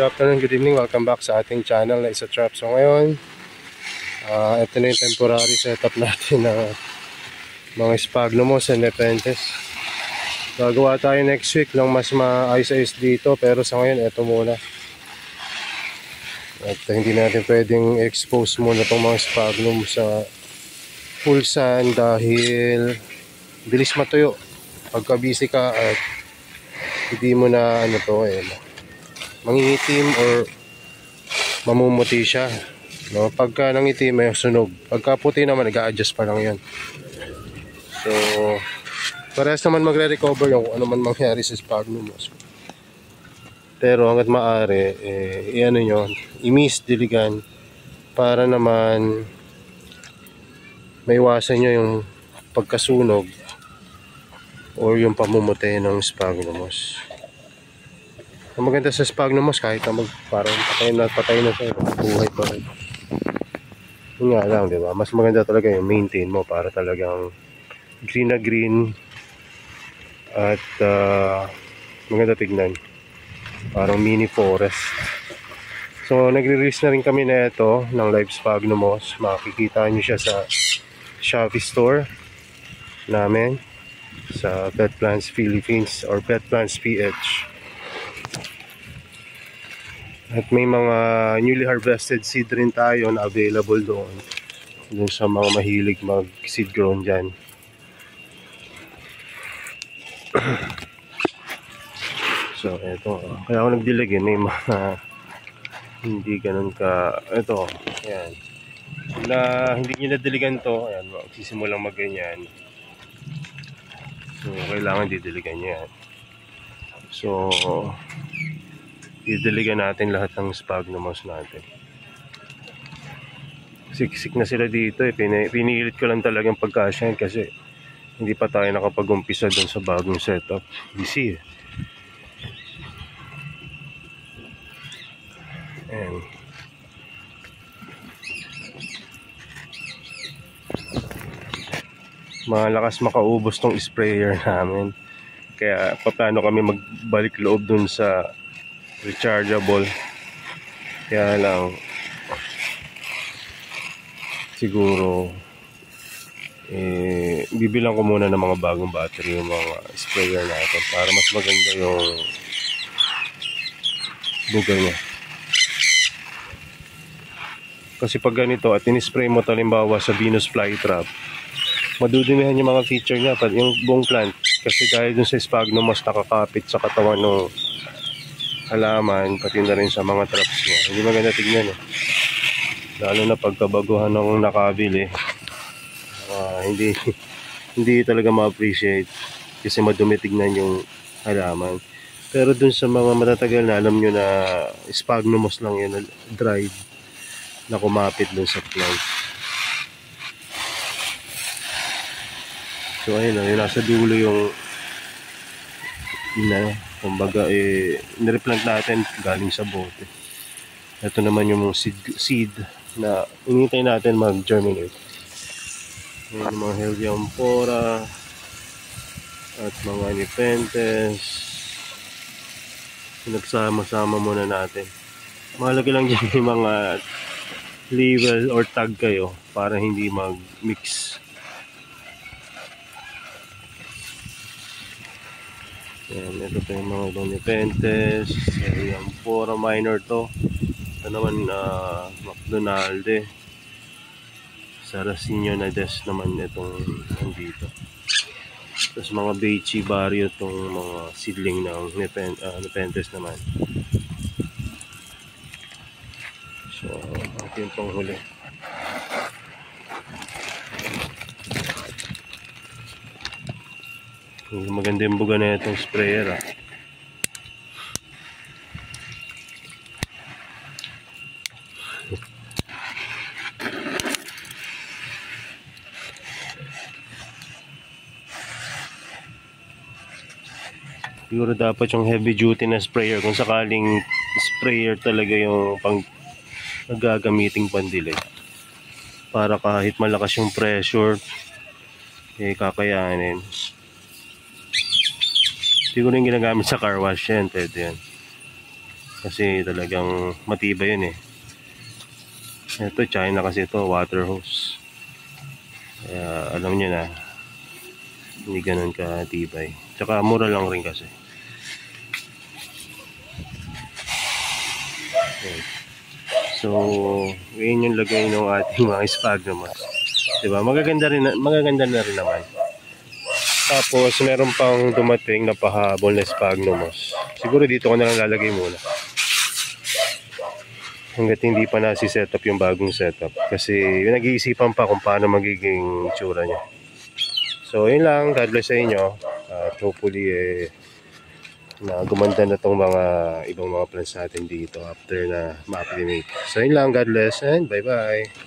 afternoon, good evening. Welcome back sa ating channel na Isa Trap. So ngayon, ito na yung temporary setup natin ng mga Sphagnumos and Nepenthes. Gagawa tayo next week ng mas maayos-ayos dito, pero sa ngayon, ito muna. At hindi natin pwedeng expose muna itong mga Sphagnum sa full sun dahil bilis matuyo pagka busy ka at hindi mo na mangingitim or mamumuti siya, no? Pagka nangitim may sunog, pagka puti naman nag-a-adjust pa lang yan. So parehas naman magre-recover yung kung ano man mangyari sa Sphagnum. Pero hanggat maaari i-mist, diligan para naman maiwasan nyo yung pagkasunog or yung pamumuti ng Sphagnumos. Ang maganda sa Sphagnumos, kahit na parang patay na siya, buhay pa rin. Yun nga lang, di ba? Mas maganda talaga yung maintain mo para talagang green na green at maganda tignan. Parang mini forest. So, nagre-release na rin kami na ito ng live Sphagnumos. Makikita nyo siya sa Shopee store namin sa Pet Plants Philippines or Pet Plants PH. At may mga newly harvested seed rin tayo na available doon sa mga mahilig mag seed grown dyan. So eto, kaya ako nagdilig may mga hindi ganun ka, eto, ayan, na hindi nyo nadiligan to, ayan, magsisimulang magganyan. So kailangan didiligan nyo yan. So didiligan natin lahat ng Sphagnumos natin. Siksik na sila dito pinilit ko lang talagang pagkasyahin kasi hindi pa tayo nakapag-umpisa dun sa bagong setup. Busy Ayan. Malakas makaubos tong sprayer namin, kaya paplano kami magbalik loob dun sa rechargeable. Kaya lang siguro bibilang ko muna ng mga bagong battery yung mga sprayer natin para mas maganda yung buga niya. Kasi pag ganito at in-spray mo talimbawa sa Venus flytrap, madudumihan yung mga feature niya, yung buong plant, kasi dahil dun sa Sphagnumos nakakapit sa katawan ng halaman, pati na rin sa mga traps niya. Hindi maganda tignan lalo na pagkabaguhan ng nakabili. Hindi talaga ma-appreciate kasi madumi tignan yung halaman. Pero dun sa mga matatagal na, alam nyo na Sphagnumos lang yun, dried na kumapit dun sa plant. So ayun yung nasa dulo yung kumbaga nireplant natin galing sa bote. Ito naman yung seed na inintay natin mag-germinate. Yung mga Helianthera at mga Nepenthes, pinagsama-sama muna natin. Mahalaga lang dyan yung mga label or tag kayo para hindi mag-mix. Yan, ito pa yung mga ibang Nepenthes, Helianthera minor to. Ito naman McDonalde, Sarraceno na des naman itong nandito. Tapos mga Beachy Barrio itong mga seedling ng Nepenthes naman. So ito yung panghuli. Maganda yung buga na itong sprayer Siguro dapat yung heavy duty na sprayer kung sakaling sprayer talaga yung pang nagagamiting pandilig, para kahit malakas yung pressure kakayanin. Siguro yung ginagamit sa car wash yan, pwede yan. Kasi talagang matibay yun eh. Ito China kasi ito, water hose. Kaya alam nyo na, hindi ganun katibay. Tsaka mura lang rin kasi. Okay. So, ngayon yung lagay ng ating mga sphagnum moss. Diba? Magaganda na rin naman. Tapos, meron pang dumating na pahabol na sphagnum moss. Siguro dito ko na lang lalagay muna. Hanggat hindi pa nasi-set up yung bagong setup. Kasi nag-iisipan pa kung paano magiging itsura niya. So, yun lang. God bless sa inyo. At hopefully, na gumanda na tong mga ibang mga plants natin dito after na ma-acclimate. So, yun lang. God bless and bye-bye.